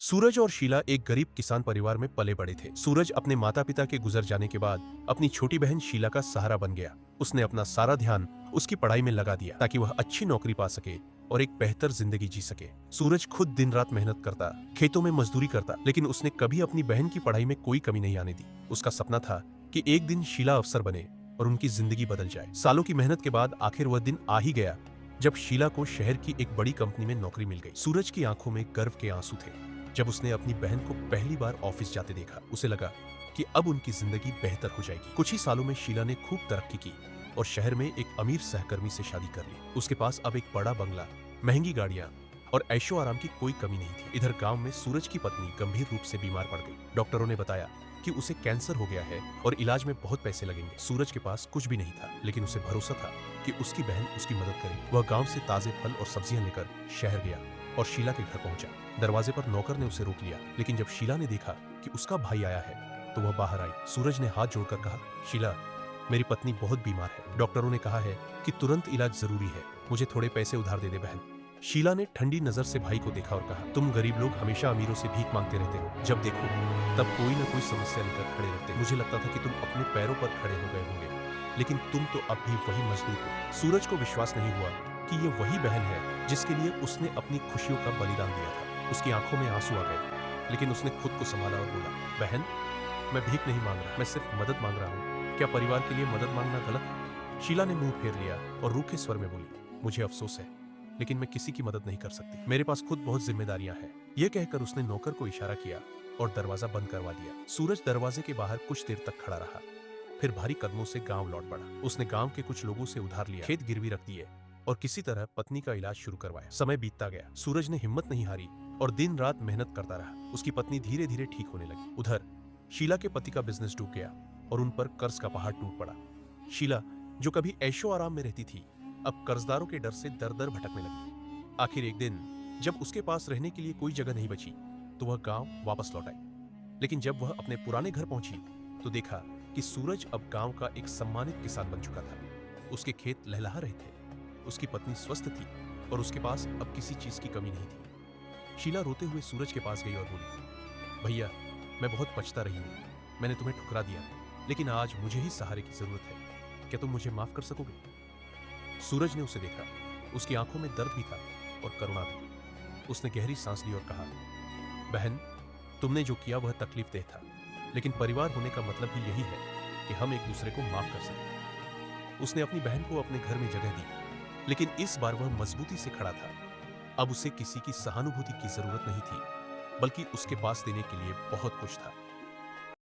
सूरज और शीला एक गरीब किसान परिवार में पले बड़े थे। सूरज अपने माता पिता के गुजर जाने के बाद अपनी छोटी बहन शीला का सहारा बन गया। उसने अपना सारा ध्यान उसकी पढ़ाई में लगा दिया ताकि वह अच्छी नौकरी पा सके और एक बेहतर जिंदगी जी सके। सूरज खुद दिन रात मेहनत करता, खेतों में मजदूरी करता, लेकिन उसने कभी अपनी बहन की पढ़ाई में कोई कमी नहीं आने दी। उसका सपना था कि एक दिन शीला अफसर बने और उनकी जिंदगी बदल जाए। सालों की मेहनत के बाद आखिर वह दिन आ ही गया जब शीला को शहर की एक बड़ी कंपनी में नौकरी मिल गई। सूरज की आंखों में गर्व के आंसू थे जब उसने अपनी बहन को पहली बार ऑफिस जाते देखा। उसे लगा कि अब उनकी जिंदगी बेहतर हो जाएगी। कुछ ही सालों में शीला ने खूब तरक्की की और शहर में एक अमीर सहकर्मी से शादी कर ली। उसके पास अब एक बड़ा बंगला, महंगी गाड़ियां और ऐशो आराम की कोई कमी नहीं थी। इधर गांव में सूरज की पत्नी गंभीर रूप से बीमार पड़ गई। डॉक्टरों ने बताया कि उसे कैंसर हो गया है और इलाज में बहुत पैसे लगेंगे। सूरज के पास कुछ भी नहीं था, लेकिन उसे भरोसा था कि उसकी बहन उसकी मदद करेगी। वह गांव से ताजे फल और सब्जियां लेकर शहर गया और शीला के घर पहुंचा। दरवाजे पर नौकर ने उसे रोक लिया, लेकिन जब शीला ने देखा कि उसका भाई आया है तो वह बाहर आई। सूरज ने हाथ जोड़कर कहा, शीला, मेरी पत्नी बहुत बीमार है। डॉक्टरों ने कहा है कि तुरंत इलाज जरूरी है। मुझे थोड़े पैसे उधार दे दे बहन। शीला ने ठंडी नजर से भाई को देखा और कहा, तुम गरीब लोग हमेशा अमीरों से भीख मांगते रहते हो। जब देखो तब कोई न कोई समस्या लेकर खड़े रहते। मुझे लगता था कि तुम अपने पैरों पर खड़े हो गए होंगे, लेकिन तुम तो अब भी वही मजदूर हो। सूरज को विश्वास नहीं हुआ कि ये वही बहन है जिसके लिए उसने अपनी खुशियों का बलिदान दिया था। उसकी आंखों में आंसू आ गए, लेकिन उसने खुद को संभाला और बोला, बहन, मैं भीख नहीं मांग रहा, मैं सिर्फ मदद मांग रहा हूँ। क्या परिवार के लिए मदद मांगना गलत है? शीला ने मुंह फेर लिया और रूखे स्वर में बोली, मुझे अफसोस है, लेकिन मैं किसी की मदद नहीं कर सकती। मेरे पास खुद बहुत जिम्मेदारियां हैं। यह कहकर उसने नौकर को इशारा किया और दरवाजा बंद करवा दिया। सूरज दरवाजे के बाहर कुछ देर तक खड़ा रहा, फिर भारी कदमों से गांव लौट पड़ा। उसने गांव के कुछ लोगों से उधार लिया, खेत गिरवी रख दिए और किसी तरह पत्नी का इलाज शुरू करवाया। समय बीतता गया। सूरज ने हिम्मत नहीं हारी और दिन रात मेहनत करता रहा। उसकी पत्नी धीरे धीरे ठीक होने लगी। उधर शीला के पति का बिजनेस डूब गया और उन पर कर्ज का पहाड़ टूट पड़ा। शीला, जो कभी ऐशो आराम में रहती थी, अब कर्जदारों के डर से दर दर भटकने लगी। आखिर एक दिन जब उसके पास रहने के लिए कोई जगह नहीं बची तो वह गांव वापस लौट आई। लेकिन जब वह अपने पुराने घर पहुंची तो देखा कि सूरज अब गांव का एक सम्मानित किसान बन चुका था। उसके खेत लहलहा रहे थे, उसकी पत्नी स्वस्थ थी और उसके पास अब किसी चीज की कमी नहीं थी। शीला रोते हुए सूरज के पास गई और बोली, भैया, मैं बहुत पछता रही हूँ। मैंने तुम्हें ठुकरा दिया, लेकिन आज मुझे ही सहारे की जरूरत है। क्या तुम मुझे माफ कर सकोगे? सूरज ने उसे देखा। उसकी आंखों में दर्द भी था और करुणा भी। उसने गहरी सांस ली और कहा, बहन, तुमने जो किया वह तकलीफदेह था, लेकिन परिवार होने का मतलब ही यही है कि हम एक दूसरे को माफ कर सकें। उसने अपनी बहन को अपने घर में जगह दी, लेकिन इस बार वह मजबूती से खड़ा था। अब उसे किसी की सहानुभूति की जरूरत नहीं थी, बल्कि उसके पास देने के लिए बहुत कुछ था।